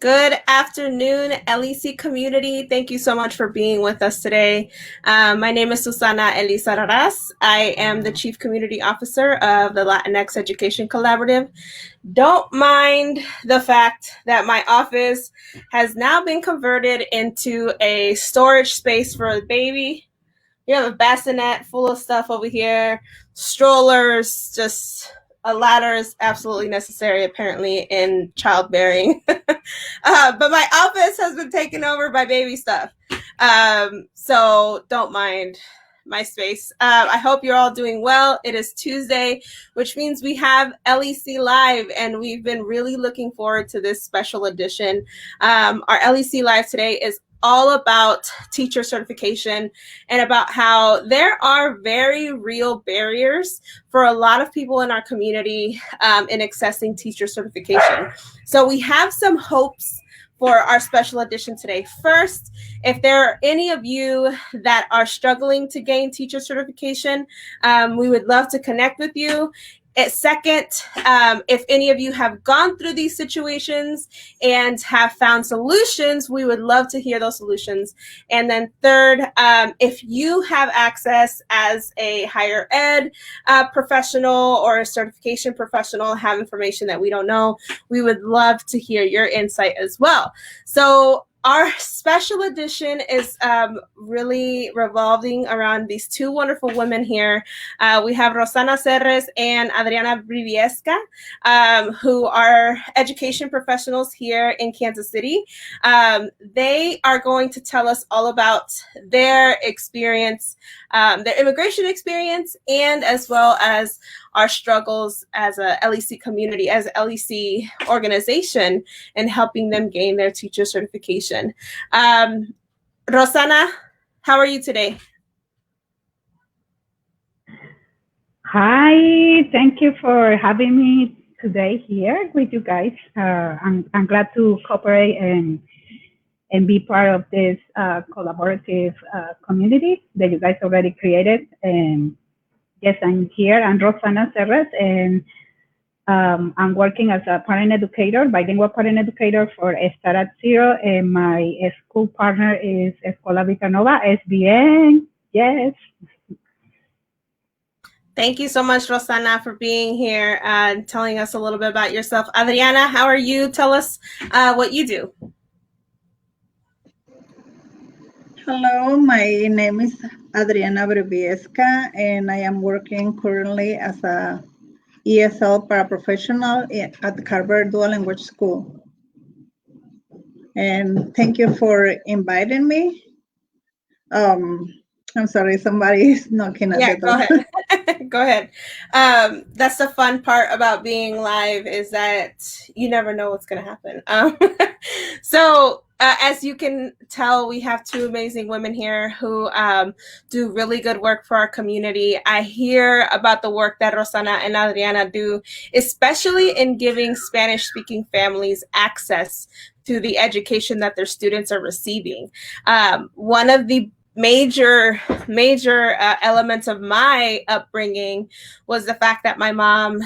Good afternoon, LEC community. Thank you so much for being with us today. My name is Susana Elisa Raras. I am the Chief Community Officer of the Latinx Education Collaborative. Don't mind the fact that my office has now been converted into a storage space for a baby. You have a bassinet full of stuff over here, strollers, just a ladder is absolutely necessary apparently in childbearing. But my office has been taken over by baby stuff. So don't mind my space. I hope you're all doing well. It is Tuesday, which means we have LEC Live, and we've been really looking forward to this special edition. Our LEC Live today is all about teacher certification and about how there are very real barriers for a lot of people in our community in accessing teacher certification. So we have some hopes for our special edition today. First, if there are any of you that are struggling to gain teacher certification, we would love to connect with you. Second, if any of you have gone through these situations and have found solutions, we would love to hear those solutions. And then third, if you have access as a higher ed professional or a certification professional, have information that we don't know, we would love to hear your insight as well. So our special edition is really revolving around these two wonderful women here. We have Rosana Serres and Adriana Briviesca, who are education professionals here in Kansas City. They are going to tell us all about their experience, their immigration experience, and as well as our struggles as a LEC community, as a LEC organization, and helping them gain their teacher certification. Rosana, how are you today? Hi, thank you for having me today here with you guys. I'm glad to cooperate and be part of this collaborative community that you guys already created. And yes, I'm here. I'm Rosana Serres, and I'm working as a parent educator, bilingual parent educator for Start at Zero, and my school partner is Escuela Vitanova, SBN. Yes. Thank you so much, Rosana, for being here and telling us a little bit about yourself. Adriana, how are you? Tell us what you do. Hello, my name is Adriana Briviesca, and I am working currently as a ESL paraprofessional at the Carver Dual Language School. And thank you for inviting me. I'm sorry, somebody is knocking at the door. Yeah, go ahead. Go ahead. That's the fun part about being live, is that you never know what's going to happen. So as you can tell, we have two amazing women here who do really good work for our community. I hear about the work that Rosana and Adriana do, especially in giving Spanish-speaking families access to the education that their students are receiving. One of the major elements of my upbringing was the fact that my mom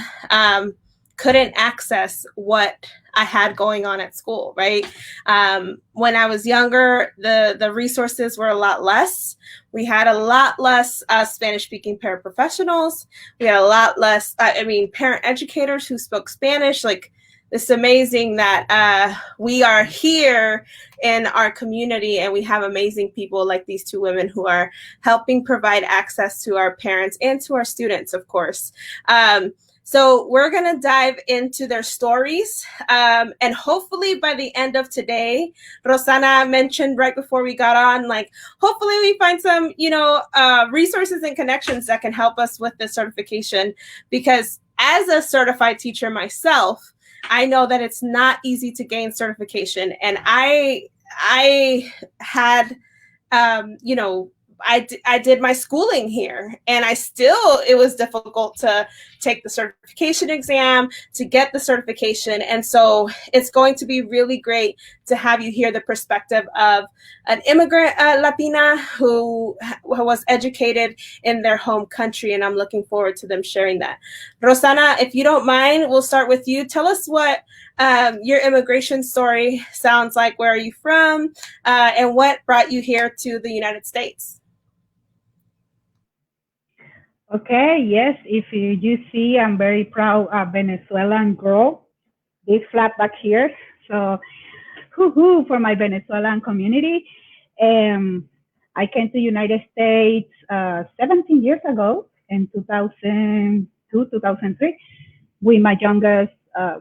couldn't access what I had going on at school, right? When I was younger, the resources were a lot less. We had a lot less Spanish-speaking paraprofessionals. We had a lot less, parent educators who spoke Spanish. Like, it's amazing that we are here in our community and we have amazing people like these two women who are helping provide access to our parents and to our students, of course. So we're going to dive into their stories. And hopefully by the end of today, Rosana mentioned right before we got on, like, hopefully we find some, resources and connections that can help us with the certification. Because as a certified teacher myself, I know that it's not easy to gain certification. And I had, I did my schooling here, and it was difficult to take the certification exam, to get the certification. And so it's going to be really great to have you hear the perspective of an immigrant Latina who was educated in their home country. And I'm looking forward to them sharing that. Rosana, if you don't mind, we'll start with you. Tell us what Your immigration story sounds like, where are you from, and what brought you here to the United States? Okay, yes, if you see, I'm very proud Venezuelan girl, this flat back here. So, hoo-hoo for my Venezuelan community. I came to United States 17 years ago in 2002, 2003, with my youngest,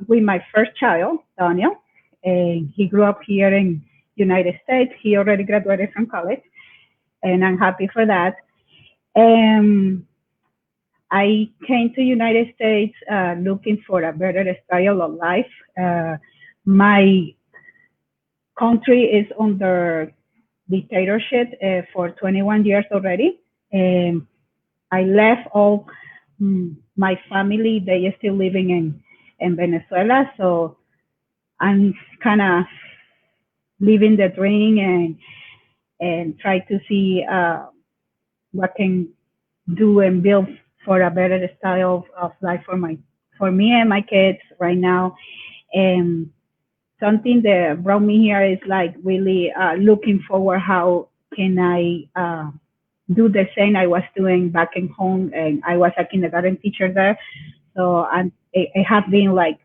with my first child, Daniel. And he grew up here in United States. He already graduated from college, and I'm happy for that. Um, I came to United States looking for a better style of life. My country is under dictatorship for 21 years already. And I left all my family. They are still living in Venezuela. So I'm kind of living the dream and try to see what can do and build for a better style of life for me and my kids right now. And something that brought me here is like really looking forward how can I do the same I was doing back in home, and I was a kindergarten teacher there. So it has been like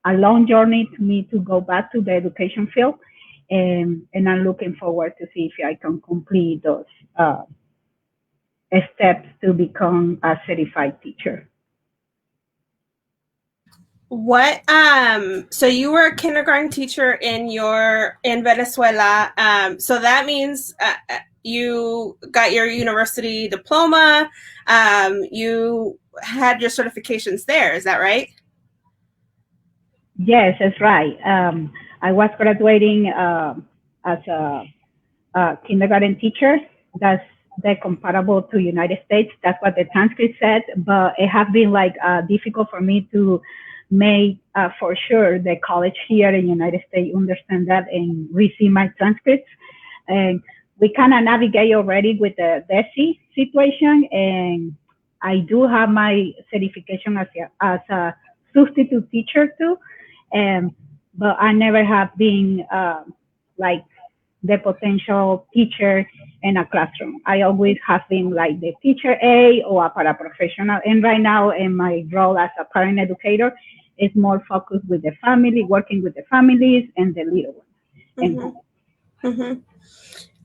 a long journey to me to go back to the education field, and I'm looking forward to see if I can complete those steps to become a certified teacher. What so you were a kindergarten teacher in Venezuela. So that means you got your university diploma. You had your certifications there, is that right? Yes, that's right. I was graduating as a kindergarten teacher. That's the comparable to United States. That's what the transcript said. But it has been like difficult for me to make for sure the college here in United States understand that and receive my transcripts. And we kind of navigate already with the DESI situation. And I do have my certification as a substitute teacher too. But I never have been like the potential teacher in a classroom. I always have been like the teacher A or a paraprofessional. And right now in my role as a parent educator is more focused with the family, working with the families and the little ones. Mm-hmm.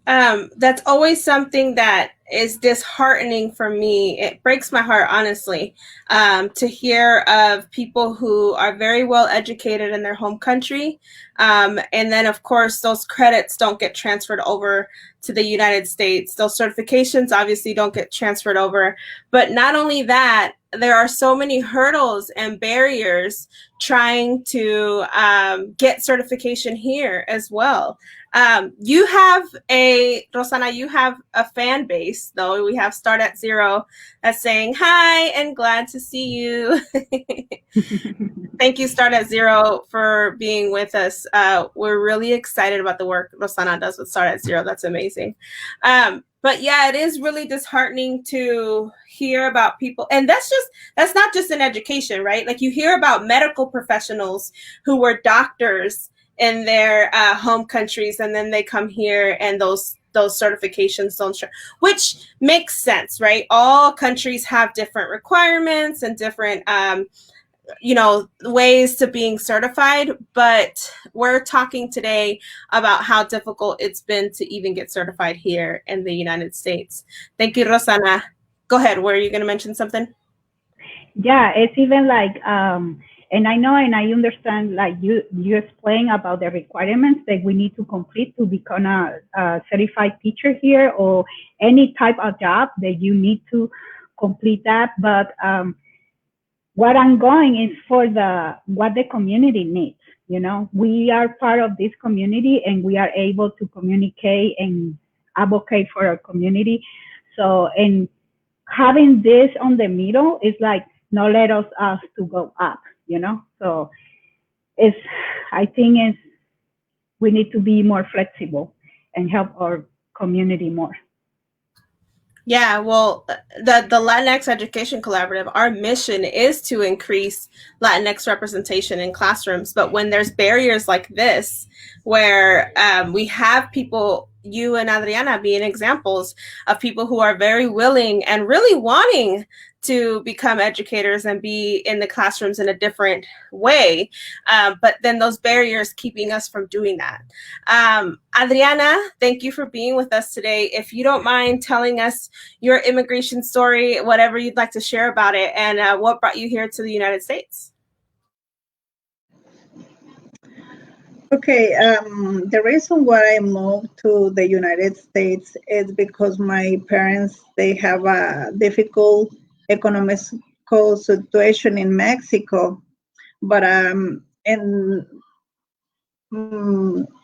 Mm-hmm. That's always something that is disheartening for me. It breaks my heart, honestly, to hear of people who are very well educated in their home country. And then, of course, those credits don't get transferred over to the United States. Those certifications obviously don't get transferred over. But not only that, there are so many hurdles and barriers trying to get certification here as well. You have Rosana, you have a fan base, though. We have Start at Zero that's saying, hi, and glad to see you. Thank you, Start at Zero, for being with us. We're really excited about the work Rosana does with Start at Zero. That's amazing. But yeah, it is really disheartening to hear about people. And that's not just in education, right? Like you hear about medical professionals who were doctors in their home countries, and then they come here and those certifications don't show, which makes sense, right? All countries have different requirements and different ways to being certified, but we're talking today about how difficult it's been to even get certified here in the United States. Thank you, Rosana. Go ahead. Were you going to mention something? Yeah, it's even like and I know and I understand, like you explain about the requirements that we need to complete to become a certified teacher here, or any type of job that you need to complete that. But what I'm going is for what the community needs. You know, we are part of this community and we are able to communicate and advocate for our community. So, and having this on the middle is like, not let us to go up, you know? So I think we need to be more flexible and help our community more. Yeah, well, the Latinx Education Collaborative, our mission is to increase Latinx representation in classrooms. But when there's barriers like this, where we have people, you and Adriana being examples of people who are very willing and really wanting to become educators and be in the classrooms in a different way, but then those barriers keeping us from doing that. Adriana, thank you for being with us today. If you don't mind telling us your immigration story, whatever you'd like to share about it, and what brought you here to the United States. Okay, the reason why I moved to the United States is because my parents, they have a difficult economical situation in Mexico, but and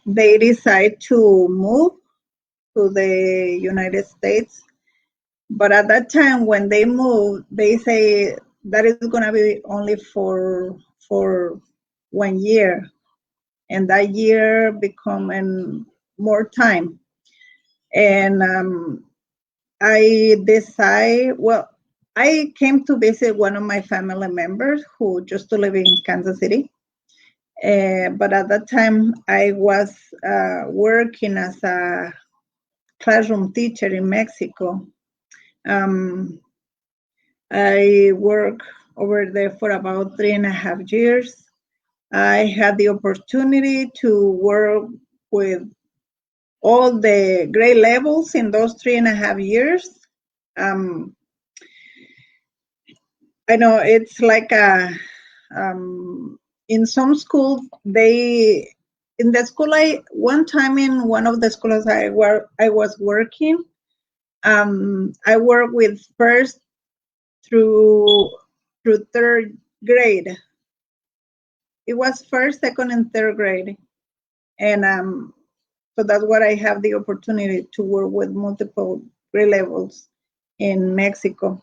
they decide to move to the United States. But at that time, when they moved, they say that is going to be only for 1 year, and that year become more time. And I decide, well, I came to visit one of my family members who used to live in Kansas City. But at that time, I was working as a classroom teacher in Mexico. I worked over there for about 3.5 years. I had the opportunity to work with all the grade levels in those 3.5 years. I know it's like in some schools, in the school one time in one of the schools I was working, I worked with first through third grade. It was first, second, and third grade, and so that's what I have the opportunity to work with multiple grade levels in Mexico.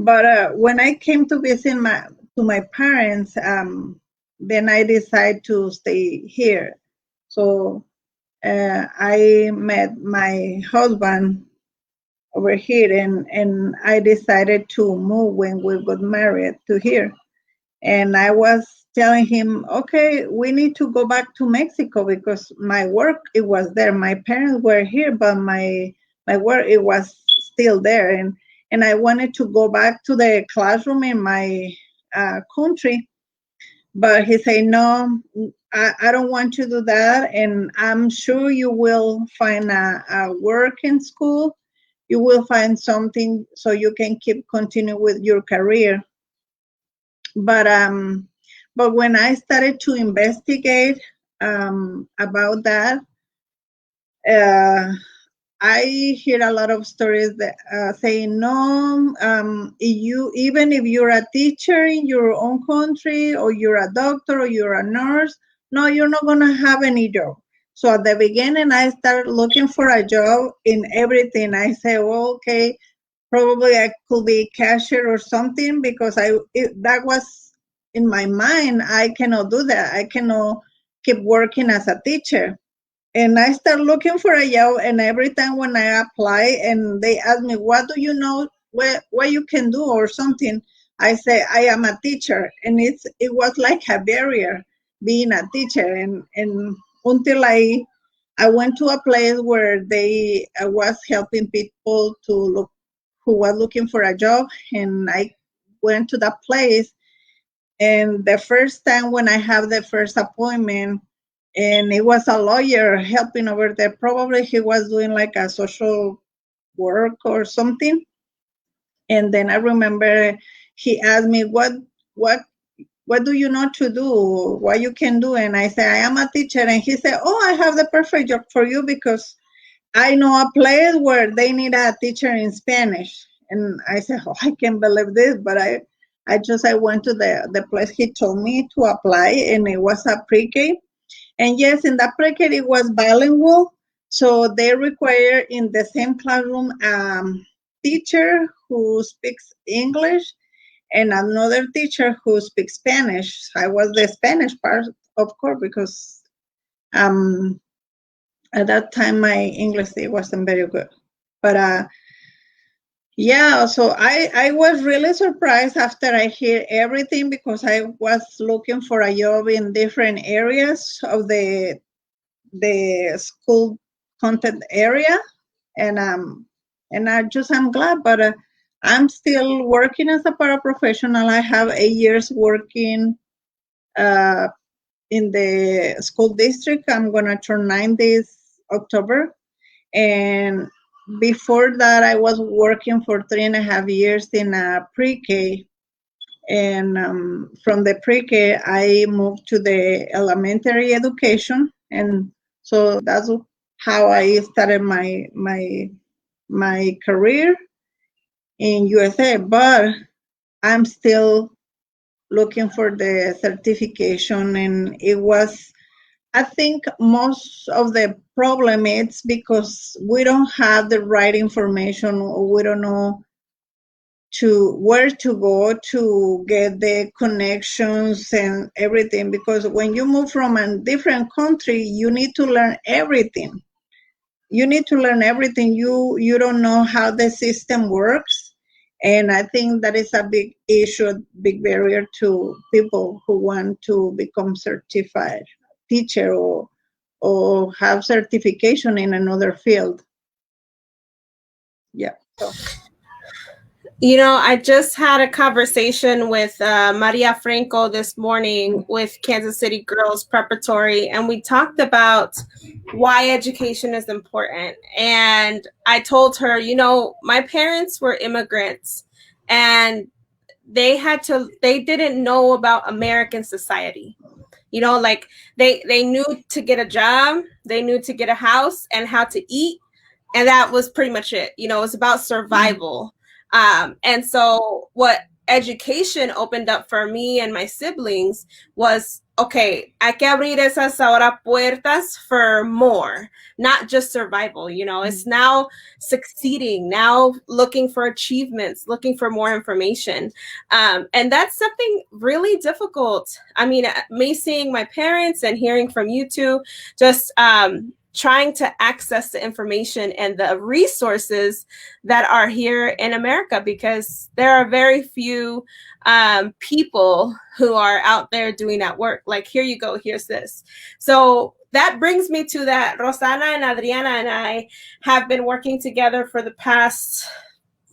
But when I came to visit my parents, then I decided to stay here. So I met my husband over here, and I decided to move when we got married to here. And I was telling him, okay, we need to go back to Mexico because my work, it was there. My parents were here, but my work, it was still there. And I wanted to go back to the classroom in my country. But he said, no, I don't want to do that. And I'm sure you will find a work in school. You will find something so you can continue with your career. But when I started to investigate about that, I hear a lot of stories that saying no. Even if you're a teacher in your own country, or you're a doctor, or you're a nurse, no, you're not gonna have any job. So at the beginning, I started looking for a job in everything. I say, well, okay, probably I could be cashier or something, because that was in my mind. I cannot do that. I cannot keep working as a teacher. And I start looking for a job, and every time when I apply and they ask me, what do you know, what you can do or something, I say I am a teacher. And it was like a barrier being a teacher. And until I went to a place where they was helping people to look, who was looking for a job, and I went to that place. And the first time when I have the first appointment, and it was a lawyer helping over there, probably he was doing like a social work or something. And then I remember he asked me, what do you know to do, what you can do? And I said, I am a teacher. And he said, oh, I have the perfect job for you, because I know a place where they need a teacher in Spanish. And I said, oh, I can't believe this. But I went to the place he told me to apply, and it was a pre-K. And yes, in that pre-K, it was bilingual. So they require in the same classroom teacher who speaks English and another teacher who speaks Spanish. I was the Spanish part, of course, because at that time my English, it wasn't very good. But Yeah, so I was really surprised after I hear everything because I was looking for a job in different areas of the school content area, and I'm glad, but I'm still working as a paraprofessional. I have 8 years working uh, in the school district. I'm gonna turn 9 this October, and before that, I was working for 3.5 years in a pre-K. And from the pre-K, I moved to the elementary education, and so that's how I started my career in USA. But I'm still looking for the certification, and it was, I think most of the problem is because we don't have the right information, or we don't know to where to go to get the connections and everything. Because when you move from a different country, you need to learn everything. You need to learn everything. You don't know how the system works. And I think that is a big issue, big barrier to people who want to become certified teacher or have certification in another field. Yeah. So. You know, I just had a conversation with Maria Franco this morning with Kansas City Girls Preparatory, and we talked about why education is important. And I told her, you know, my parents were immigrants, and they didn't know about American society. You know, like they knew to get a job, they knew to get a house and how to eat, and that was pretty much it. You know, it was about survival. And so what education opened up for me and my siblings was, okay, hay que abrir esas ahora puertas for more, not just survival. You know, it's now succeeding, now looking for achievements, looking for more information. And that's something really difficult. I mean, me seeing my parents and hearing from you two, just trying to access the information and the resources that are here in America, because there are very few people who are out there doing that work. Like, here you go, here's this. So that brings me to that. Rosana and Adriana and I have been working together for the past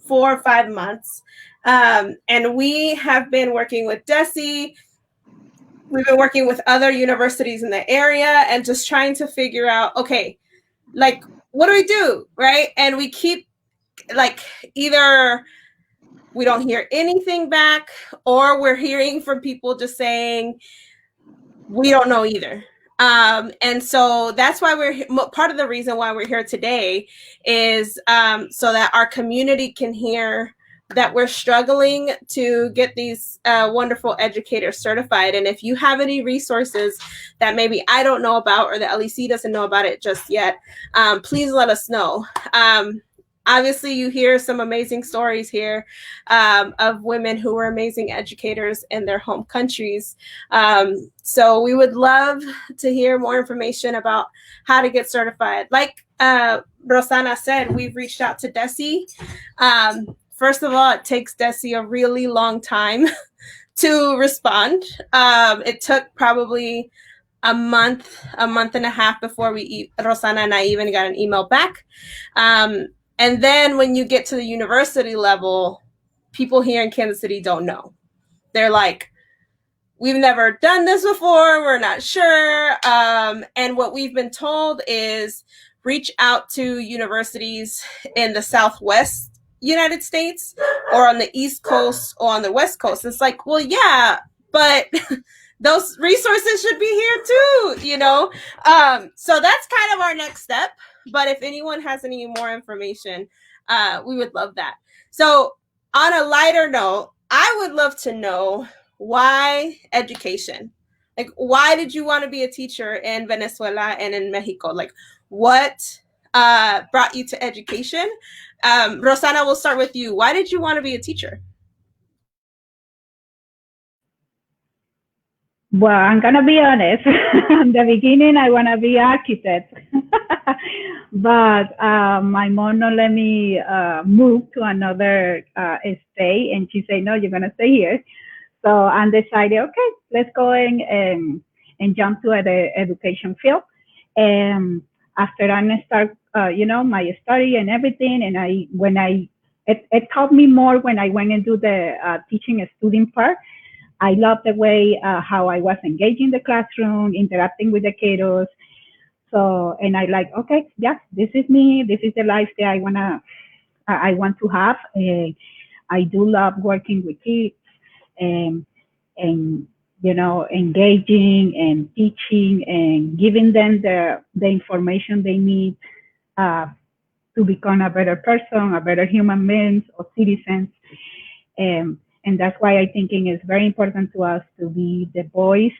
4 or 5 months. And we have been working with DESE. We've been working with other universities in the area and just trying to figure out, okay, like, what do we do, right? And we keep, like, either we don't hear anything back, or we're hearing from people just saying, we don't know either. And so that's why part of the reason why we're here today is so that our community can hear that we're struggling to get these wonderful educators certified. And if you have any resources that maybe I don't know about, or the LEC doesn't know about it just yet, please let us know. Obviously, you hear some amazing stories here of women who were amazing educators in their home countries. So we would love to hear more information about how to get certified. Like Rosana said, we've reached out to DESE. First of all, it takes DESE a really long time to respond. It took probably a month and a half before Rosana and I even got an email back. And then when you get to the university level, people here in Kansas City don't know. They're like, we've never done this before, we're not sure. And what we've been told is reach out to universities in the Southwest United States, or on the East Coast, or on the West Coast. It's like, well, yeah, but those resources should be here too, you know? So that's kind of our next step. But if anyone has any more information, we would love that. So on a lighter note, I would love to know, why education? Like, why did you want to be a teacher in Venezuela and in Mexico? Like, what brought you to education? Rosana, we'll start with you. Why did you want to be a teacher? Well, I'm gonna be honest. In the beginning, I want to be architect, but my mom not let me move to another state, and she said, no, you're gonna stay here. So I decided, okay, let's go and jump to the education field. And after I start, my study and everything, and it taught me more when I went into the teaching a student part. I love the way how I was engaging the classroom, interacting with the kiddos. So, and I like, okay, yeah, this is me. This is the life that I want to have. I do love working with kids and and engaging and teaching and giving them the information they need uh, to become a better person, a better human beings or citizens. And that's why I think it's very important to us to be the voice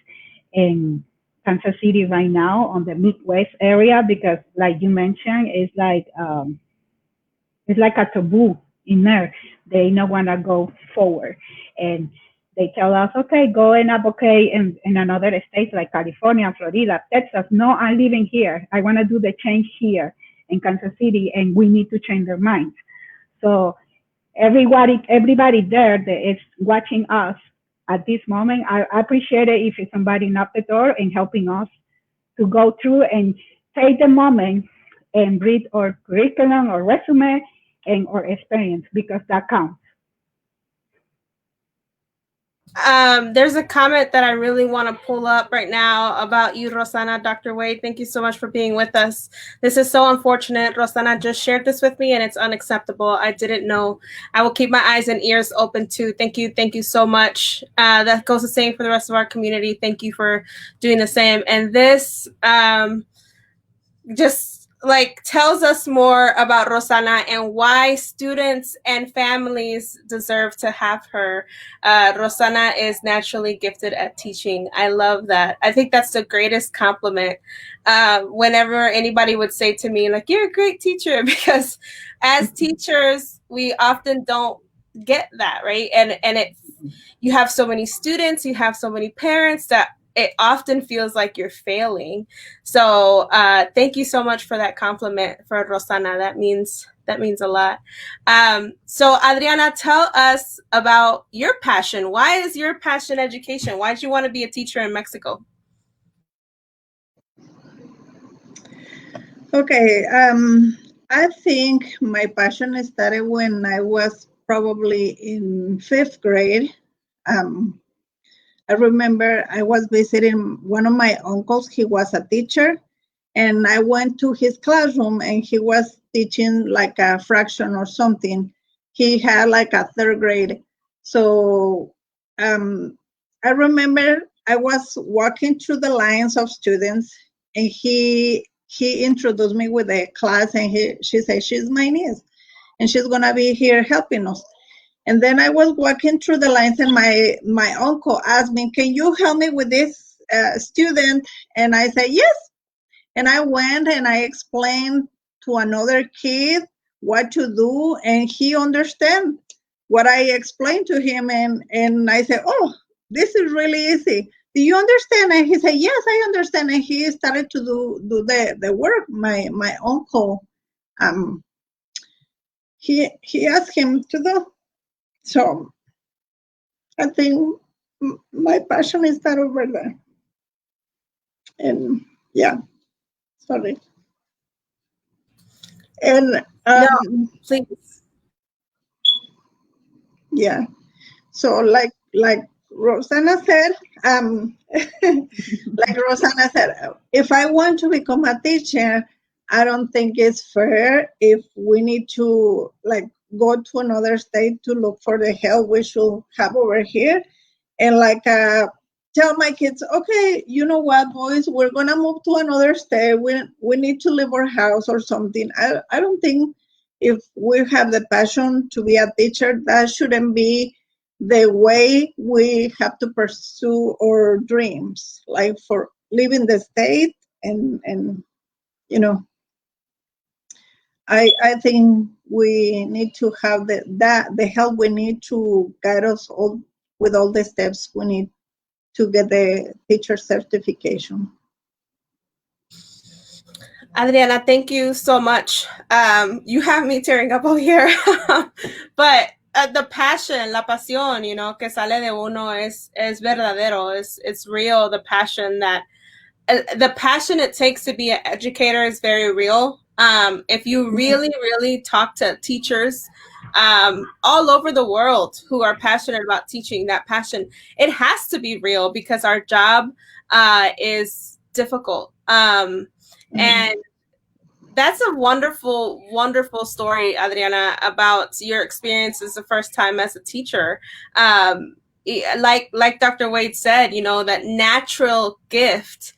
in Kansas City right now on the Midwest area, because like you mentioned, it's like a taboo in there. They don't want to go forward. And they tell us, okay, go and advocate in another state like California, Florida, Texas. No, I'm living here. I want to do the change here in Kansas City, and we need to change their minds. So everybody there that is watching us at this moment, I appreciate it if somebody knocked the door and helping us to go through and take the moment and read our curriculum or resume and our experience, because that counts. There's a comment that I really want to pull up right now about you, Rosana. Dr. Wade, thank you so much for being with us. This is so unfortunate. Rosana just shared this with me, and it's unacceptable. I didn't know. I will keep my eyes and ears open too. Thank you so much. That goes the same for the rest of our community. Thank you for doing the same. And this just like tells us more about Rosana and why students and families deserve to have her. Rosana is naturally gifted at teaching. I love that. I think that's the greatest compliment. Whenever anybody would say to me, like, you're a great teacher, because as teachers, we often don't get that, right? And you have so many students, you have so many parents that it often feels like you're failing. So thank you so much for that compliment for Rosana. That means a lot. So Adriana, tell us about your passion. Why is your passion education? Why did you want to be a teacher in Mexico? Okay, I think my passion started when I was probably in 5th grade. I remember I was visiting one of my uncles. He was a teacher, and I went to his classroom, and he was teaching like a fraction or something. He had like a 3rd grade. So I remember I was walking through the lines of students, and he introduced me with a class, and she said, she's my niece, and she's gonna be here helping us. And then I was walking through the lines, and my uncle asked me, can you help me with this student? And I said, yes. And I went and I explained to another kid what to do, and he understand what I explained to him. And I said, oh, this is really easy. Do you understand? And he said, yes, I understand. And he started to do the work. My uncle, he asked him to do. So I think my passion is that over there. And yeah, sorry. And No, please. yeah, so like Rosanna said, like Rosanna said, if I want to become a teacher, I don't think it's fair if we need to like go to another state to look for the help we should have over here. And like tell my kids, okay, you know what, boys, we're gonna move to another state. We need to leave our house or something. I don't think if we have the passion to be a teacher, that shouldn't be the way we have to pursue our dreams, like for leaving the state and you know, I think we need to have the help we need to guide us all with all the steps we need to get the teacher certification. Adriana, thank you so much. You have me tearing up over here. But the passion, la pasión, que sale de uno es verdadero. It's real. The passion it takes to be an educator is very real. If you really, really talk to teachers all over the world who are passionate about teaching, that passion, it has to be real because our job is difficult. And that's a wonderful, wonderful story, Adriana, about your experiences the first time as a teacher. Like Dr. Wade said, that natural gift.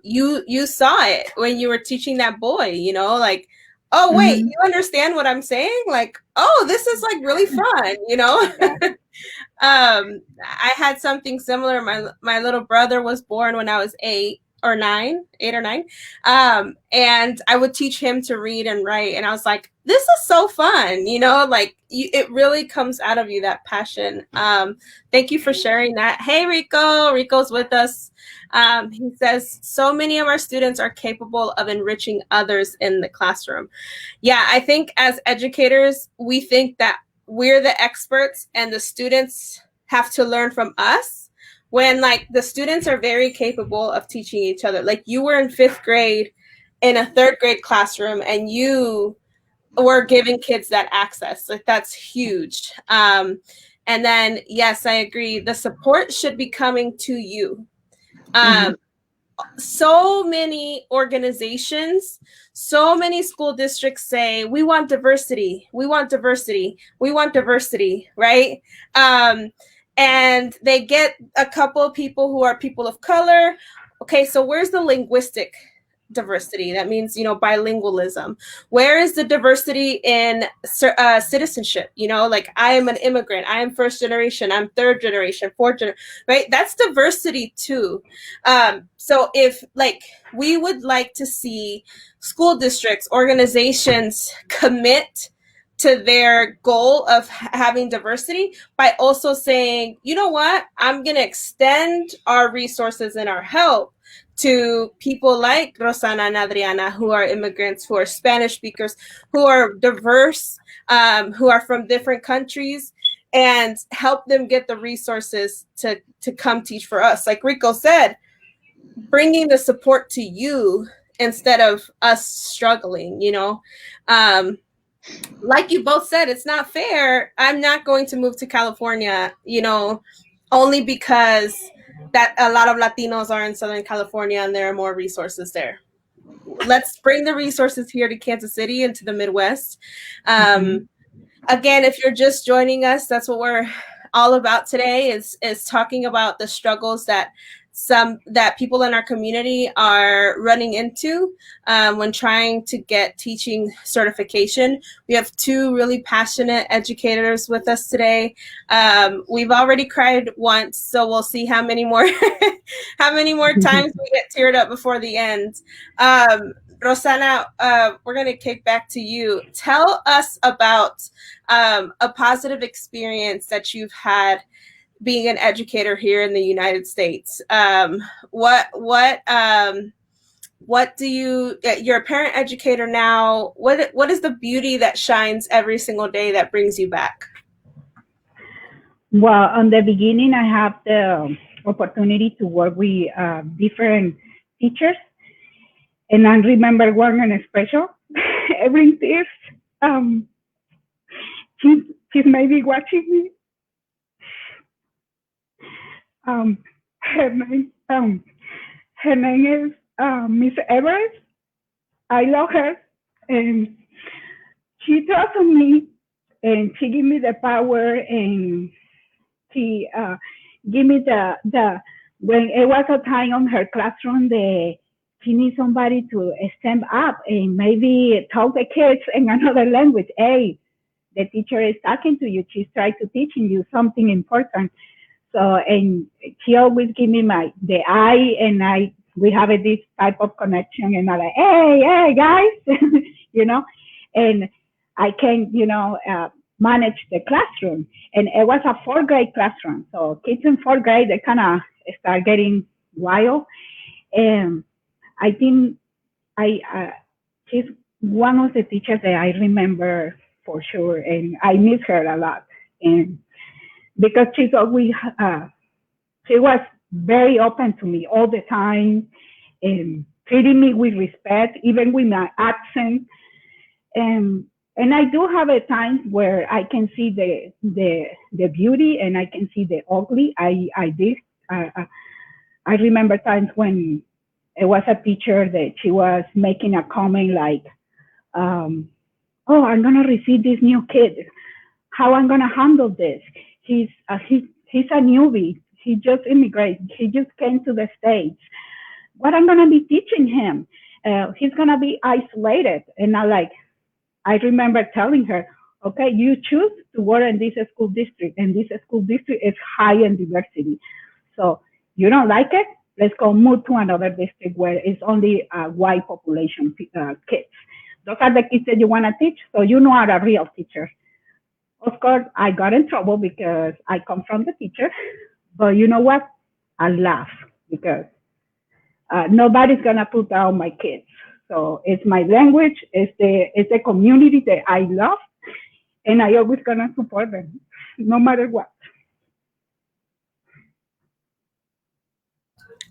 You saw it when you were teaching that boy, like, oh wait, you understand what I'm saying? Like, oh, this is like really fun. I had something similar. My little brother was born when I was 8 or 9. And I would teach him to read and write. And I was like, this is so fun, it really comes out of you, that passion. Thank you for sharing that. Hey, Rico. Rico's with us. He says, so many of our students are capable of enriching others in the classroom. Yeah, I think as educators, we think that we're the experts and the students have to learn from us, when like the students are very capable of teaching each other. Like you were in 5th grade in a 3rd grade classroom and you were giving kids that access. Like that's huge. And then, yes, I agree. The support should be coming to you. So many organizations, so many school districts say, we want diversity, we want diversity, we want diversity, right? And they get a couple of people who are people of color. Okay, so where's the linguistic diversity? That means, bilingualism. Where is the diversity in citizenship? Like I am an immigrant, I am 1st generation, I'm 3rd generation, 4th generation, right? That's diversity too. So if like we would like to see school districts, organizations commit to their goal of having diversity by also saying, you know what, I'm going to extend our resources and our help to people like Rosana and Adriana, who are immigrants, who are Spanish speakers, who are diverse, who are from different countries, and help them get the resources to come teach for us. Like Rico said, bringing the support to you instead of us struggling, like you both said, it's not fair. I'm not going to move to California, only because that a lot of Latinos are in Southern California and there are more resources there. Let's bring the resources here to Kansas City and to the Midwest. Again, if you're just joining us, that's what we're all about today, is talking about the struggles that people in our community are running into when trying to get teaching certification. We have 2 really passionate educators with us today. We've already cried once, so we'll see how many more times we get teared up before the end. Rosana, we're going to kick back to you. Tell us about a positive experience that you've had being an educator here in the United States. What do you're a parent educator now. What is the beauty that shines every single day that brings you back? Well, on the beginning, I have the opportunity to work with different teachers. And I remember one in special, every tears. She's maybe watching me. Her name is Miss Everest. I love her, and she trusted me, and she gave me the power, and she gave me the when it was a time on her classroom, she needs somebody to stand up and maybe talk to kids in another language. Hey, the teacher is talking to you. She's trying to teaching you something important. So, and she always give me the eye, and we have this type of connection, and I'm like, hey guys, and I can, manage the classroom. And it was a 4th grade classroom. So kids in 4th grade, they kind of start getting wild. And I think she's one of the teachers that I remember for sure, and I miss her a lot. And because she's always, she was very open to me all the time, and treating me with respect, even with my accent. And I do have at times where I can see the beauty and I can see the ugly. I did. I remember times when it was a teacher that she was making a comment like, "Oh, I'm gonna receive this new kid. How I'm gonna handle this? He's a newbie. He just immigrated. He just came to the States. What I'm gonna be teaching him? He's gonna be isolated." And I remember telling her, "Okay, you choose to work in this school district, and this school district is high in diversity. So you don't like it? Let's go move to another district where it's only white population kids. Those are the kids that you want to teach, so you know are a real teacher." Of course, I got in trouble because I come from the teacher, but you know what? I laugh because nobody's gonna put down my kids. So it's my language, it's the community that I love, and I always gonna support them, no matter what.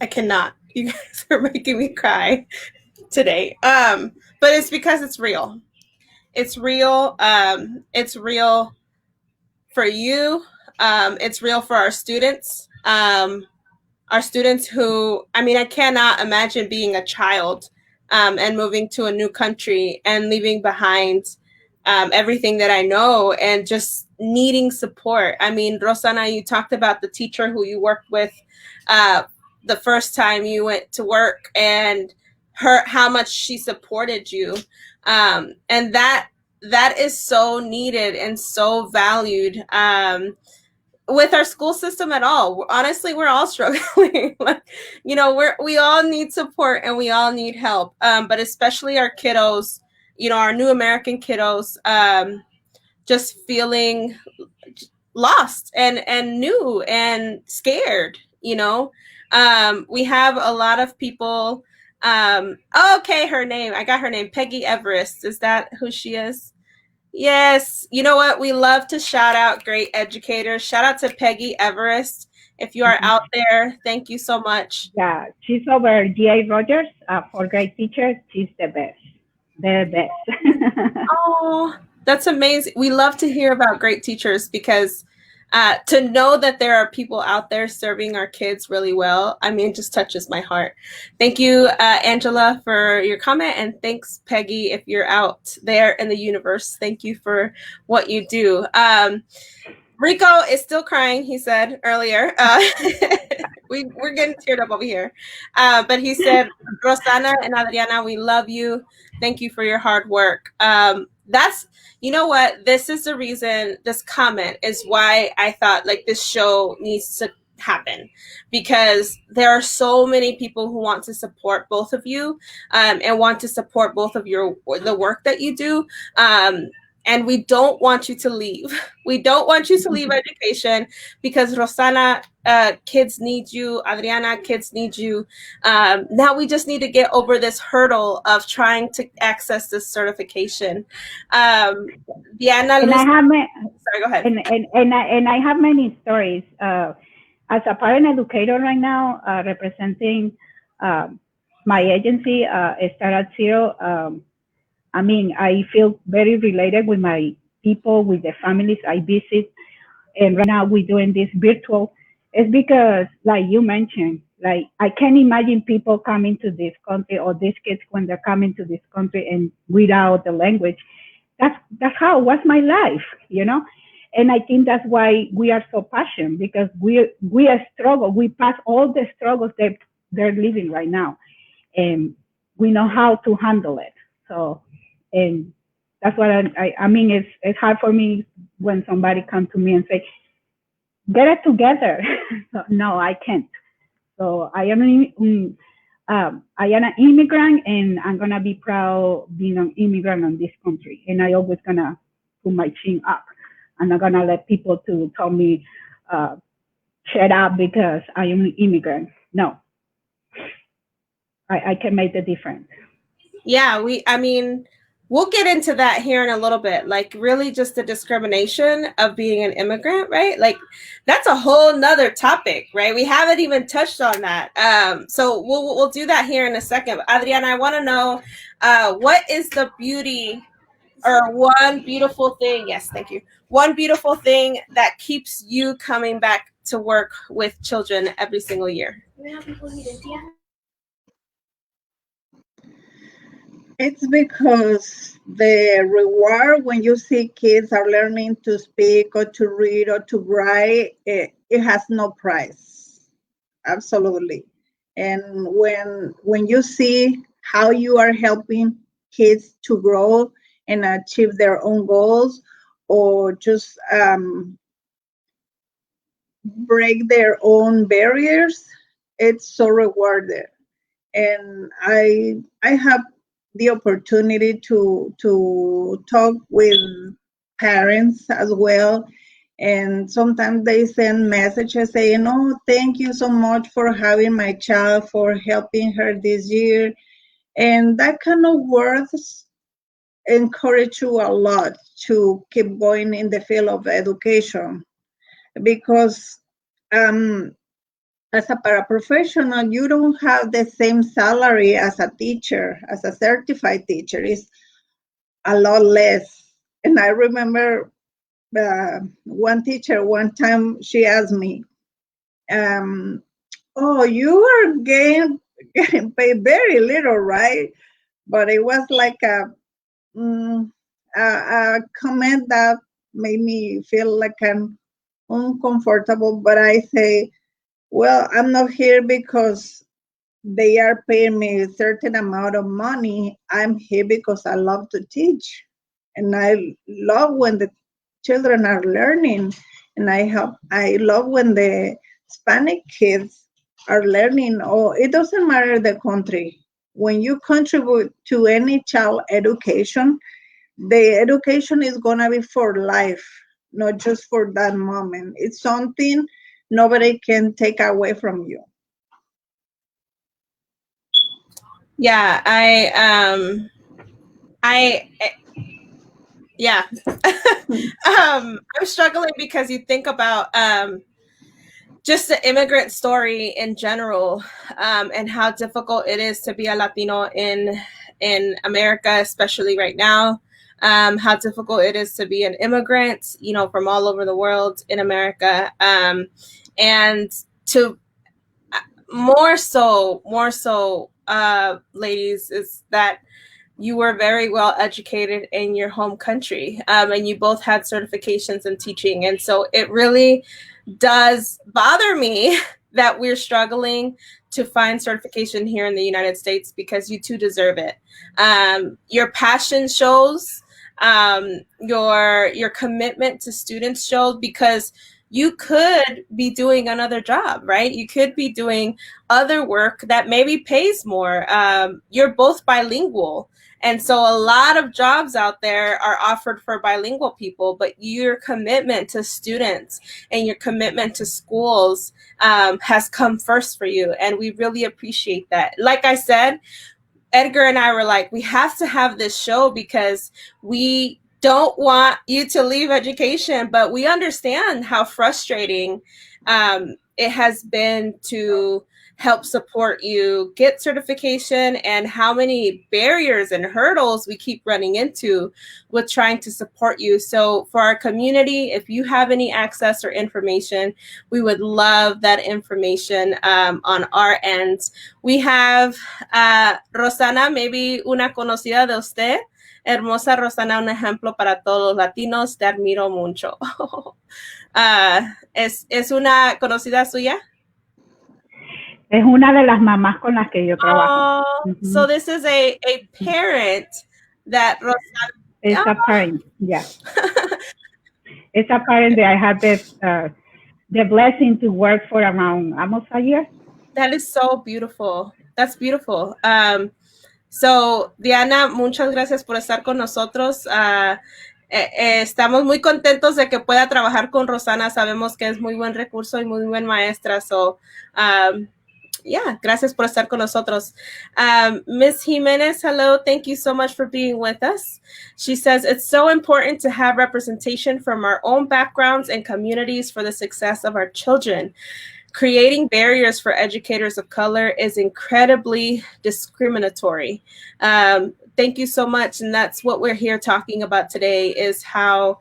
I cannot. You guys are making me cry today. But it's because it's real. It's real. It's real for you. It's real for our students. Our students who, I mean, I cannot imagine being a child and moving to a new country and leaving behind everything that I know and just needing support. I mean, Rosana, you talked about the teacher who you worked with the first time you went to work and how much she supported you. And that is so needed and so valued. With our school system at all. Honestly, we're all struggling. Like, you know, we all need support and we all need help. But especially our kiddos, you know, our new American kiddos, just feeling lost and new and scared, you know. We have a lot of people. Okay, her name. I got her name, Peggy Everest. Is that who she is? Yes. You know what? We love to shout out great educators. Shout out to Peggy Everest. If you are out there, thank you so much. Yeah, she's over G.A. Rogers for great teachers. She's the best. The best. Oh, that's amazing. We love to hear about great teachers because to know that there are people out there serving our kids really well, I mean, it just touches my heart. Thank you, Angela, for your comment. And thanks, Peggy, if you're out there in the universe. Thank you for what you do. Rico is still crying, he said earlier. We're getting teared up over here. But he said, Rosana and Adriana, we love you. Thank you for your hard work. That's, you know what, this is the reason, this comment is why I thought like this show needs to happen, because there are so many people who want to support both of you and want to support both of the work that you do. And we don't want you to leave. We don't want you to leave education because Rosana, kids need you. Adriana, kids need you. Now we just need to get over this hurdle of trying to access this certification. Diana, and sorry, go ahead. And I have many stories. As a parent educator right now, representing my agency, Start at Zero, I mean, I feel very related with my people, with the families I visit. And right now we're doing this virtual. It's because, like you mentioned, like I can't imagine people coming to this country or these kids when they're coming to this country and without the language. That's how it was my life, you know? And I think that's why we are so passionate, because we are struggle. We pass all the struggles that they're living right now. And we know how to handle it. So, and that's what I mean, it's hard for me when somebody comes to me and say, get it together. So, no, I can't. So I am an immigrant, and I'm gonna be proud being an immigrant in this country. And I always gonna put my chin up. I'm not gonna let people to tell me shut up because I am an immigrant. No, I can make the difference. Yeah, I mean, we'll get into that here in a little bit. Like, really, just the discrimination of being an immigrant, right? Like, that's a whole nother topic, right? We haven't even touched on that. So we'll do that here in a second. Adriana, I want to know what is the beauty or one beautiful thing? Yes, thank you. One beautiful thing that keeps you coming back to work with children every single year. It's because the reward when you see kids are learning to speak or to read or to write, it has no price. Absolutely. And when you see how you are helping kids to grow and achieve their own goals, or just break their own barriers, it's so rewarding. And I have the opportunity to talk with parents as well, and sometimes they send messages saying, "Oh, thank you so much for having my child, for helping her this year," and that kind of words encourage you a lot to keep going in the field of education, because um, as a paraprofessional, you don't have the same salary as a teacher, as a certified teacher. It's a lot less. And I remember one teacher, one time she asked me, "Oh, you are getting paid very little, right?" But it was like mm, a comment that made me feel like I'm uncomfortable. But I say, well, I'm not here because they are paying me a certain amount of money. I'm here because I love to teach. And I love when the children are learning. And I love when the Hispanic kids are learning. Or it doesn't matter the country. When you contribute to any child education, the education is gonna be for life, not just for that moment. It's something nobody can take away from you. Yeah, I yeah. I'm struggling because you think about just the immigrant story in general, and how difficult it is to be a Latino in America, especially right now. How difficult it is to be an immigrant, from all over the world in America, and to more so, ladies, is that you were very well educated in your home country, and you both had certifications in teaching, and so it really does bother me that we're struggling to find certification here in the United States, because you too deserve it. Your passion shows, your commitment to students shows, because you could be doing another job, right? You could be doing other work that maybe pays more. You're both bilingual. And so a lot of jobs out there are offered for bilingual people, but your commitment to students and your commitment to schools has come first for you. And we really appreciate that. Like I said, Edgar and I were like, we have to have this show because we don't want you to leave education, but we understand how frustrating it has been to help support you get certification, and how many barriers and hurdles we keep running into with trying to support you. So for our community, if you have any access or information, we would love that information on our end. We have Rosana, maybe una conocida de usted. Hermosa Rosana, un ejemplo para todos los latinos, te admiro mucho. ¿Es una conocida suya? Es una de las mamás con las que yo trabajo. So this is a parent that Rosana. It's a parent, yeah. It's a parent that I had the blessing to work for around almost a year. That is so beautiful. That's beautiful. So, Diana, muchas gracias por estar con nosotros. Estamos muy contentos de que pueda trabajar con Rosana. Sabemos que es muy buen recurso y muy buena maestra. So, yeah, gracias por estar con nosotros. Ms. Jimenez, hello. Thank you so much for being with us. She says, it's so important to have representation from our own backgrounds and communities for the success of our children. Creating barriers for educators of color is incredibly discriminatory. Thank you so much. And that's what we're here talking about today, is how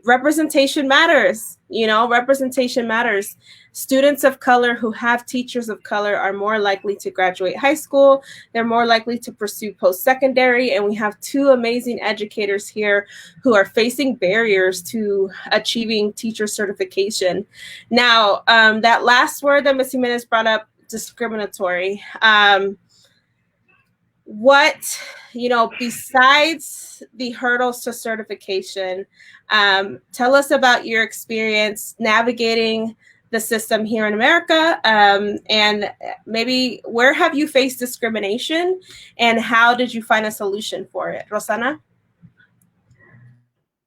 representation matters. You know, representation matters. Students of color who have teachers of color are more likely to graduate high school. They're more likely to pursue post-secondary. And we have two amazing educators here who are facing barriers to achieving teacher certification. Now, that last word that Ms. Jimenez brought up, discriminatory. What, you know, besides the hurdles to certification, tell us about your experience navigating the system here in America, and maybe where have you faced discrimination and how did you find a solution for it? Rosana?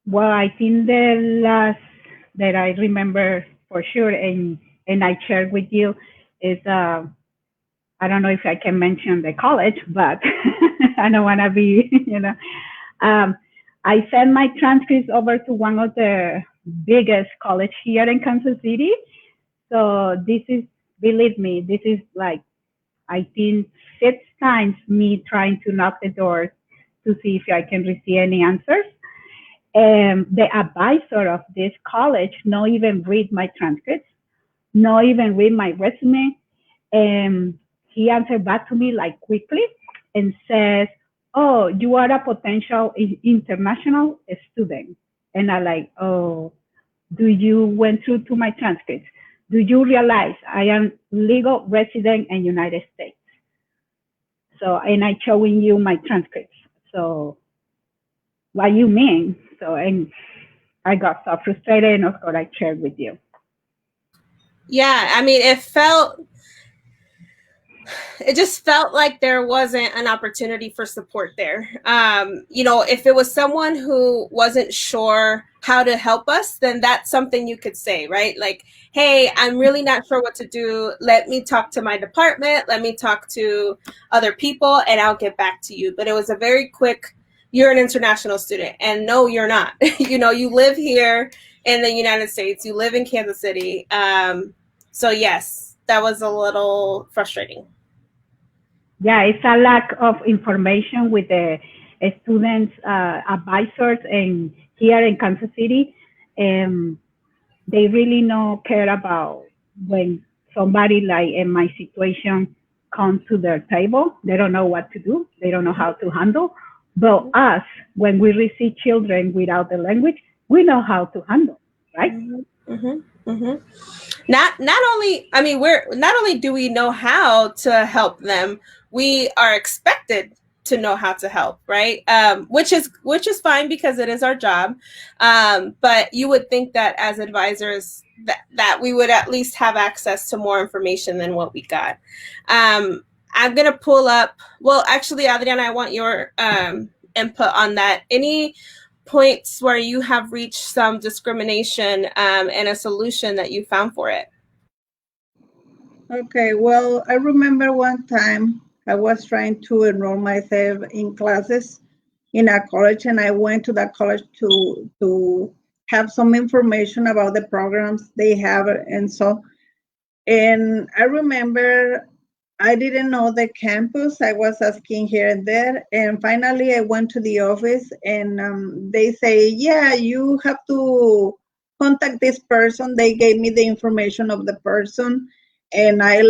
Well, I think the last that I remember for sure, and I shared with you, is I don't know if I can mention the college, but I don't want to be, you know. I sent my transcripts over to one of the biggest college here in Kansas City. So this is, believe me, this is like, I think 6 times me trying to knock the door to see if I can receive any answers. And the advisor of this college not even read my transcripts, not even read my resume. And he answered back to me like quickly and says, oh, you are a potential international student. And I like, oh, do you went through to my transcripts? Do you realize I am legal resident in United States? So, and I showing you my transcripts. So what you mean? So, and I got so frustrated, and of course I shared with you. Yeah, I mean, it just felt like there wasn't an opportunity for support there. You know, if it was someone who wasn't sure how to help us, then that's something you could say, right? Like, hey, I'm really not sure what to do. Let me talk to my department. Let me talk to other people and I'll get back to you. But it was a very quick, you're an international student. And no, you're not. You know, you live here in the United States. You live in Kansas City. So yes, that was a little frustrating. Yeah, it's a lack of information with the students' advisors and here in Kansas City. They really don't care about when somebody like in my situation comes to their table. They don't know what to do. They don't know how to handle. But us, when we receive children without the language, we know how to handle, right? Mm-hmm. Mm-hmm. Mm-hmm. Not only, I mean, not only do we know how to help them, we are expected to know how to help, right? Which is fine because it is our job. But you would think that as advisors that we would at least have access to more information than what we got. I'm gonna pull up. Well, actually, Adriana, I want your input on that. Any points where you have reached some discrimination and a solution that you found for it? Okay, well, I remember one time I was trying to enroll myself in classes in a college, and I went to that college to have some information about the programs they have and so. And I remember I didn't know the campus. I was asking here and there, and finally I went to the office, and they say, yeah, you have to contact this person. They gave me the information of the person, and I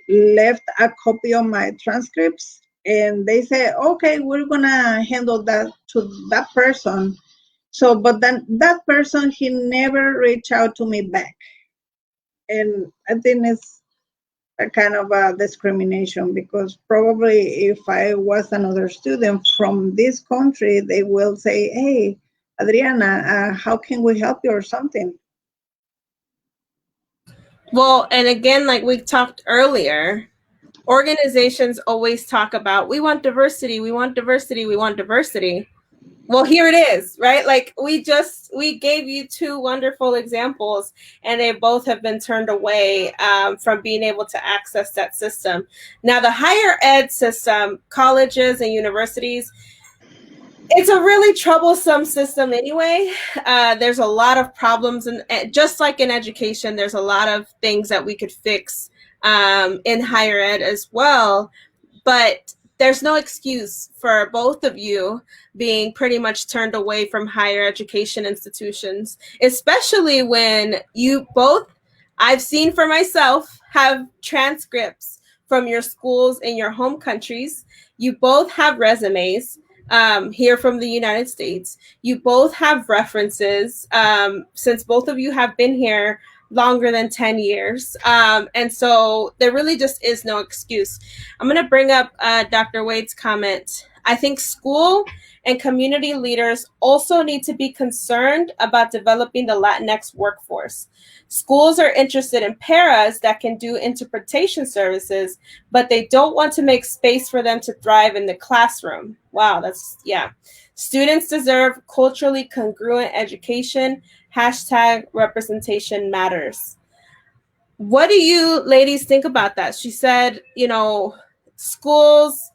left a copy of my transcripts, and they said, okay, we're gonna handle that to that person. So, but then that person, he never reached out to me back. And I think it's a kind of a discrimination, because probably if I was another student from this country, they will say, hey, Adriana, how can we help you or something? Well, and again, like we talked earlier, organizations always talk about, we want diversity, we want diversity, we want diversity. Well, here it is, right? Like we gave you two wonderful examples, and they both have been turned away from being able to access that system. Now, the higher ed system, colleges and universities, it's a really troublesome system anyway. There's a lot of problems, and just like in education, there's a lot of things that we could fix in higher ed as well. But there's no excuse for both of you being pretty much turned away from higher education institutions, especially when you both, I've seen for myself, have transcripts from your schools in your home countries. You both have resumes here from the United States. You both have references since both of you have been here longer than 10 years. And so there really just is no excuse. I'm going to bring up Dr. Wade's comment. I think school and community leaders also need to be concerned about developing the Latinx workforce. Schools are interested in paras that can do interpretation services, but they don't want to make space for them to thrive in the classroom. Wow, that's, yeah. Students deserve culturally congruent education. Hashtag representation matters. What do you ladies think about that? She said, you know, schools,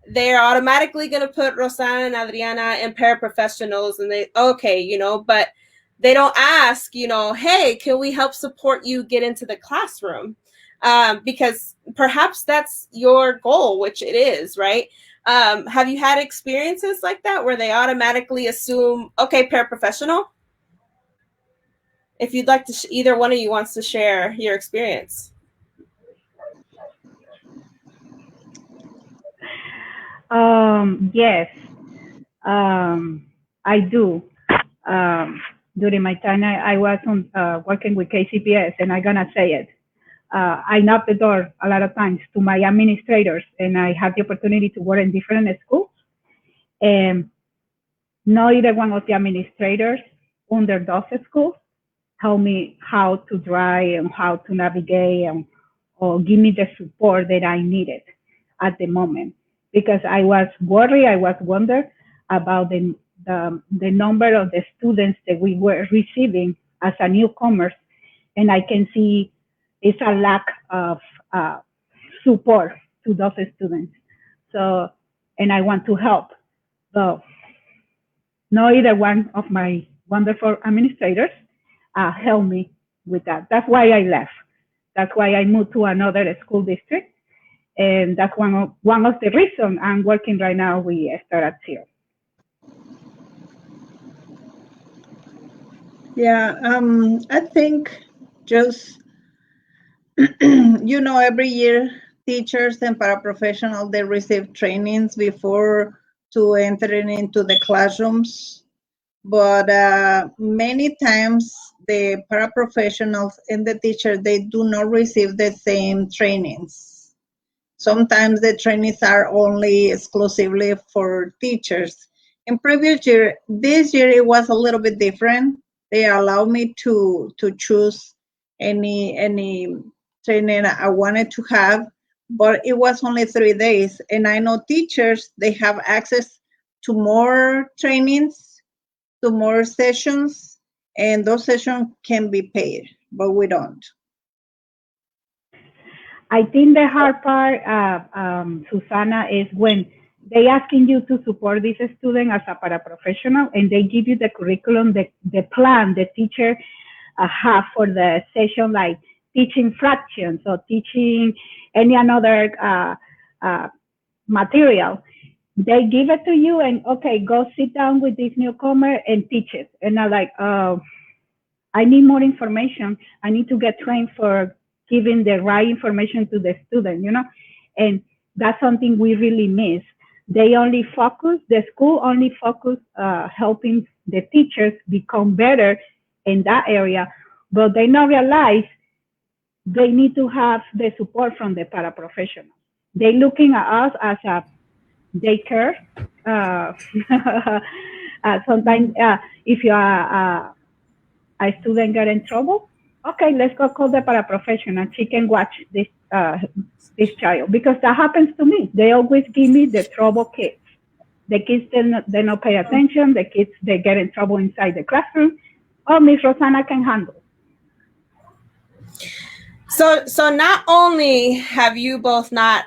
they're automatically going to put Rosana and Adriana in paraprofessionals, and they, okay, you know, but they don't ask, you know, hey, can we help support you get into the classroom? Because perhaps that's your goal, which it is, right? Have you had experiences like that where they automatically assume, okay, paraprofessional? If you'd like to, either one of you wants to share your experience. Yes, I do. During my time, I was on, working with KCPS, and I'm gonna say it. I knocked the door a lot of times to my administrators, and I had the opportunity to work in different schools. And not either one of the administrators under those schools help me how to drive and how to navigate, and or give me the support that I needed at the moment, because I was worried, I was wondering about the number of the students that we were receiving as a newcomers, and I can see it's a lack of support to those students. So, and I want to help. So, no either one of my wonderful administrators helped me with that. That's why I left. That's why I moved to another school district, and that's one of the reasons I'm working right now with Startups here. Yeah, I think just you know, every year teachers and paraprofessionals, they receive trainings before to entering into the classrooms, but many times the paraprofessionals and the teachers, they do not receive the same trainings. Sometimes the trainings are only exclusively for teachers. In previous year, this year it was a little bit different. They allow me to choose any training I wanted to have, but it was only 3 days. And I know teachers, they have access to more trainings, to more sessions, and those sessions can be paid, but we don't. I think the hard part, Susana, is when they asking you to support this student as a paraprofessional, and they give you the curriculum, the plan the teacher have for the session, like teaching fractions or teaching any another material. They give it to you, and okay, go sit down with this newcomer and teach it. And I'm like, I need more information. I need to get trained for giving the right information to the student, you know? And that's something we really miss. They only focus, the school only focus helping the teachers become better in that area, but they not realize they need to have the support from the paraprofessionals. They looking at us as a daycare. Sometimes if you are a student get in trouble, okay, let's go call the paraprofessional. She can watch this child, because that happens to me. They always give me the trouble kids. The kids, they not pay attention. The kids, they get in trouble inside the classroom. Oh, Miss Rosanna can handle. So not only have you both not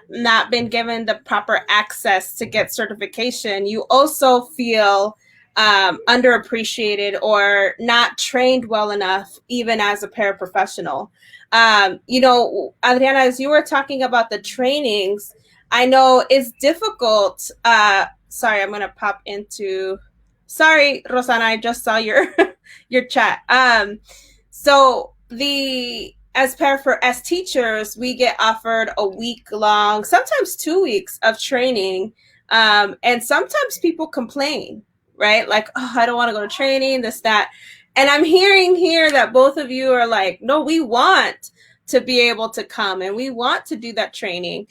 been given the proper access to get certification, you also feel underappreciated or not trained well enough, even as a paraprofessional. You know, Adriana, as you were talking about the trainings, I know it's difficult. Sorry, I'm gonna pop into. Sorry, Rosanna, I just saw your your chat. So as teachers, we get offered a week long, sometimes 2 weeks of training, and sometimes people complain, right? Like, oh, I don't want to go to training, this, that. And I'm hearing here that both of you are like, no, we want to be able to come and we want to do that training.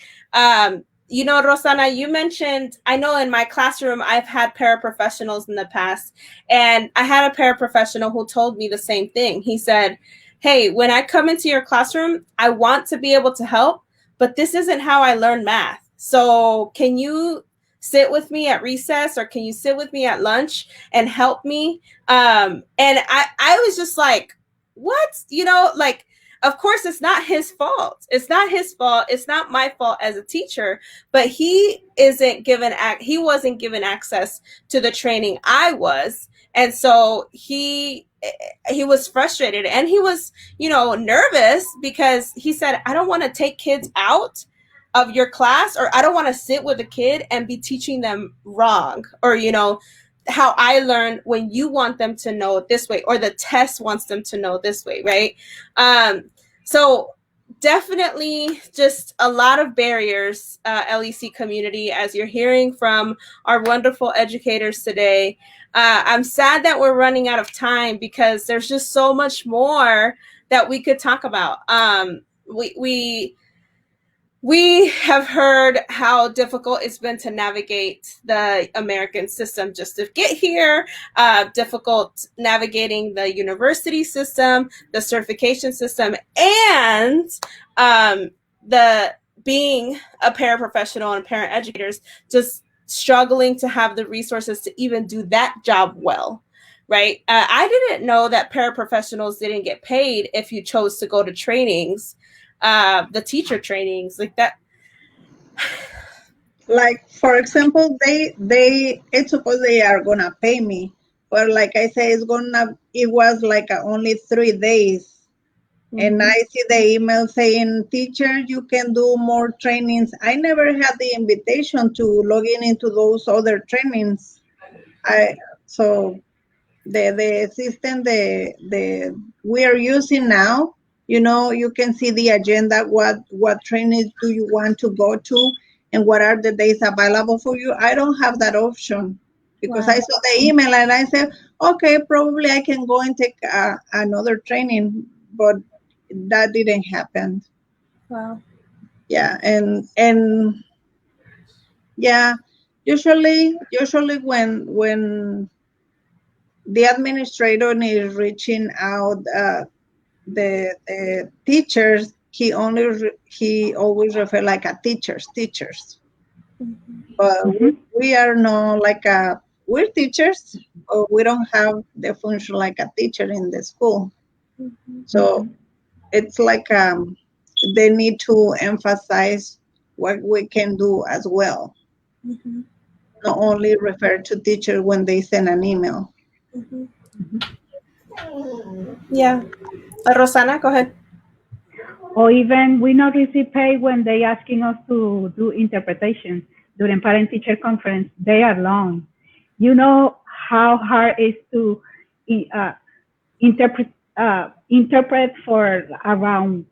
You know, Rosanna, you mentioned, I know in my classroom, I've had paraprofessionals in the past, and I had a paraprofessional who told me the same thing. He said, hey, when I come into your classroom, I want to be able to help, but this isn't how I learn math. So can you sit with me at recess, or can you sit with me at lunch and help me? And I was just like, what? You know, like, of course, it's not his fault. It's not his fault. It's not my fault as a teacher, but he wasn't given access to the training I was. And so he was frustrated, and he was, you know, nervous, because he said, I don't want to take kids out of your class, or I don't want to sit with a kid and be teaching them wrong, or, you know, how I learn when you want them to know it this way, or the test wants them to know this way, right? So definitely just a lot of barriers, LEC community, as you're hearing from our wonderful educators today. I'm sad that we're running out of time, because there's just so much more that we could talk about. We have heard how difficult it's been to navigate the American system just to get here, difficult navigating the university system, the certification system, and the being a paraprofessional and parent educators, just struggling to have the resources to even do that job well, right? I didn't know that paraprofessionals didn't get paid if you chose to go to trainings. The teacher trainings like that. Like, for example, it's supposed they are gonna pay me, but like I say, it was like only 3 days. And I see the email saying, teacher, you can do more trainings. I never had the invitation to log into those other trainings. So the system we are using now, you know, you can see the agenda, what trainings do you want to go to, and what are the days available for you. I don't have that option, because I saw the email and I said, okay, probably I can go and take another training, but that didn't happen. Wow. Yeah, and yeah, usually when the administrator is reaching out the teachers, he always refer like a teachers. But we are not like we're teachers, but we don't have the function like a teacher in the school. So it's like they need to emphasize what we can do as well. Not only refer to teachers when they send an email. Yeah. Rosanna, go ahead. Or even we not receive pay when they asking us to do interpretation during parent-teacher conference. They are long. You know how hard it is to interpret for around,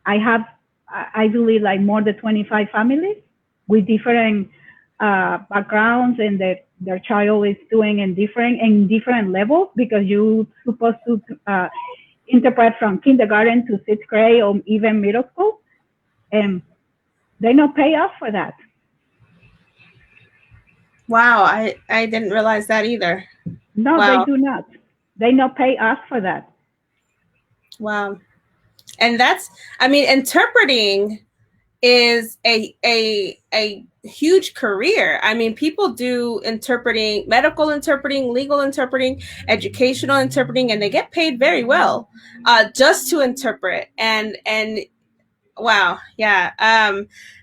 I believe, like more than 25 families with different backgrounds, and their child is doing in different levels, because you're supposed to interpret from kindergarten to 6th grade or even middle school, and they don't pay us for that. Wow, I didn't realize that either. No, wow. They do not. They don't pay us for that. Wow. And that's, I mean, interpreting is a huge career. I mean, people do interpreting, medical interpreting, legal interpreting, educational interpreting, and they get paid very well just to interpret. And wow, yeah.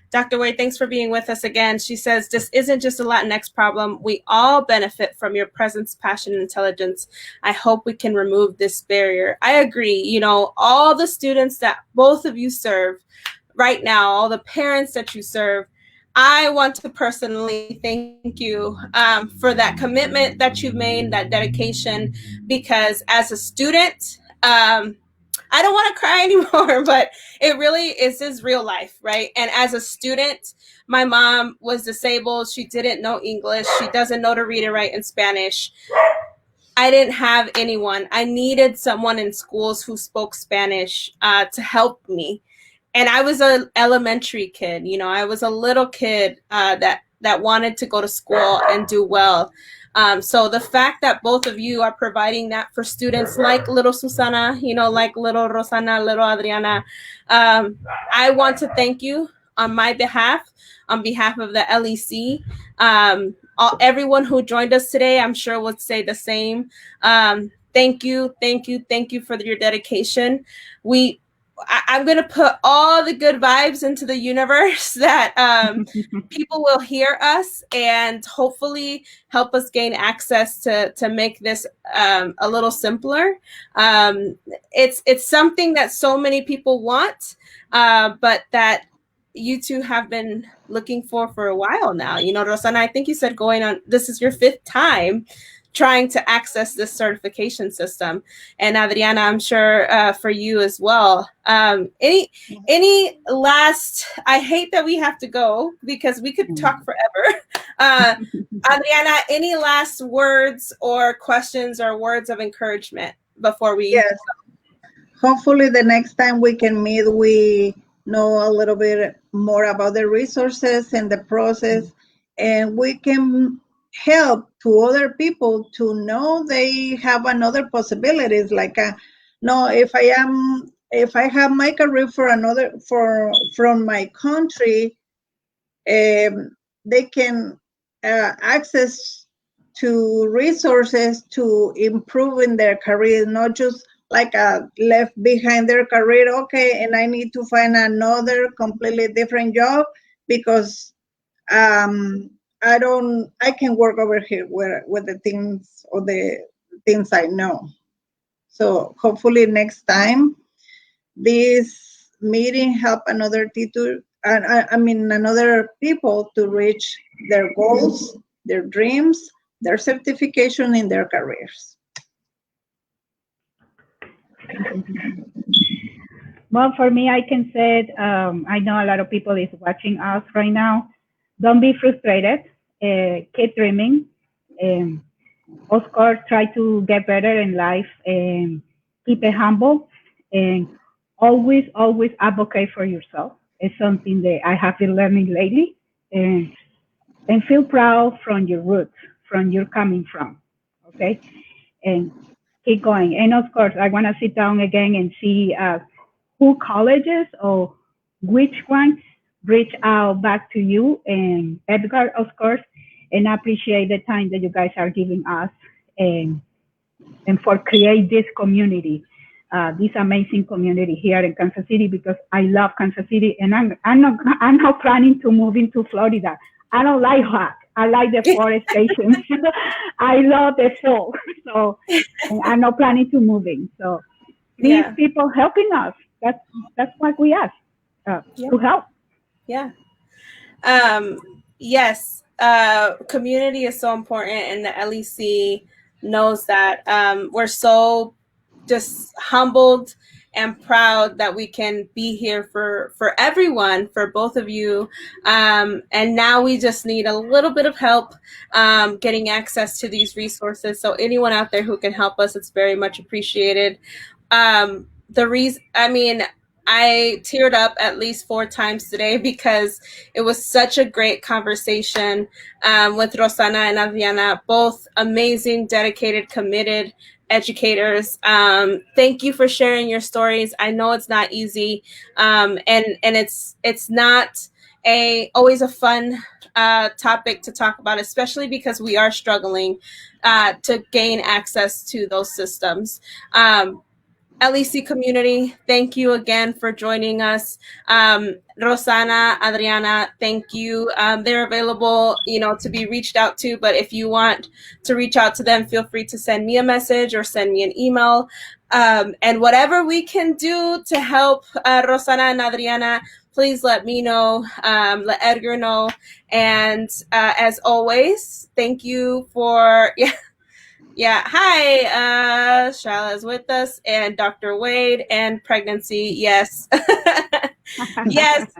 Dr. Wade, thanks for being with us again. She says, this isn't just a Latinx problem. We all benefit from your presence, passion, and intelligence. I hope we can remove this barrier. I agree. You know, all the students that both of you serve right now, all the parents that you serve, I want to personally thank you for that commitment that you've made, that dedication, because as a student, I don't want to cry anymore, but it really is real life, right? And as a student, my mom was disabled. She didn't know English. She doesn't know to read and write in Spanish. I didn't have anyone. I needed someone in schools who spoke Spanish to help me. And I was an elementary kid, you know, I was a little kid that wanted to go to school and do well. So the fact that both of you are providing that for students like little Susana, you know, like little Rosana, little Adriana, I want to thank you on my behalf, on behalf of the LEC. Everyone who joined us today, I'm sure would say the same. Thank you, thank you, thank you for your dedication. I'm going to put all the good vibes into the universe that people will hear us and hopefully help us gain access to make this a little simpler. It's something that so many people want, but that you two have been looking for a while now. You know, Rosana, I think you said this is your 5th time trying to access this certification system, and Adriana, I'm sure for you as well. Any last? I hate that we have to go because we could talk forever. Adriana, any last words or questions or words of encouragement before we? Yes. Hopefully, the next time we can meet, we know a little bit more about the resources and the process, and we can help to other people to know they have another possibilities. Like, no, if I have my career from my country, they can access to resources to improve in their career, not just like left behind their career. Okay, and I need to find another completely different job because I can work over here with the things I know. So hopefully next time this meeting help another teacher, another people to reach their goals, their dreams, their certification in their careers. Well, for me, I can say, I know a lot of people is watching us right now. Don't be frustrated. Keep dreaming. Of course, try to get better in life and keep it humble. And always advocate for yourself. It's something that I have been learning lately. And feel proud from your roots, from you're coming from. Okay? And keep going. And of course, I want to sit down again and see who colleges or which ones reach out back to you and Edgar, of course, and I appreciate the time that you guys are giving us and for create this community, this amazing community here in Kansas City, because I love Kansas City and I'm not planning to move into Florida. I don't like hot. I like the forestation. I love the fall. So I'm not planning to moving. So these people helping us. That's what we ask to help. Yeah. Yes. Community is so important, and the LEC knows that. We're so just humbled and proud that we can be here for everyone, for both of you. And now we just need a little bit of help getting access to these resources. So anyone out there who can help us, it's very much appreciated. I teared up at least 4 times today because it was such a great conversation with Rosana and Adriana, both amazing, dedicated, committed educators. Thank you for sharing your stories. I know it's not easy, and it's not always a fun topic to talk about, especially because we are struggling to gain access to those systems. LEC community, thank you again for joining us. Rosana, Adriana, thank you. They're available, to be reached out to, but if you want to reach out to them, feel free to send me a message or send me an email. And whatever we can do to help Rosana and Adriana, please let me know, let Edgar know. And as always, thank you for, yeah. Hi, Shala is with us, and Dr. Wade, and pregnancy. Yes. Yes.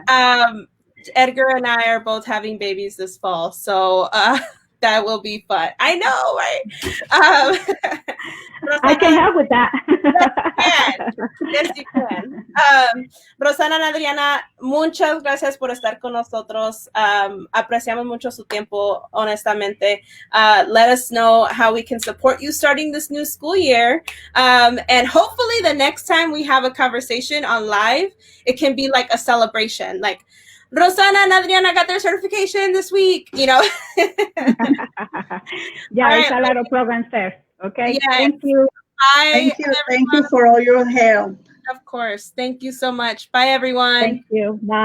Edgar and I are both having babies this fall, so that will be fun. I know, right? I can help with that. Yes, you can. Rosana and Adriana, muchas gracias por estar con nosotros. Apreciamos mucho su tiempo, honestamente. Let us know how we can support you starting this new school year. And hopefully the next time we have a conversation on live, it can be like a celebration. Like, Rosana and Adriana got their certification this week, Yeah, All it's right. a lot of programs there. Okay, Yes. thank you. Bye. Thank you for all your help. Of course. Thank you so much. Bye, everyone. Thank you. Bye.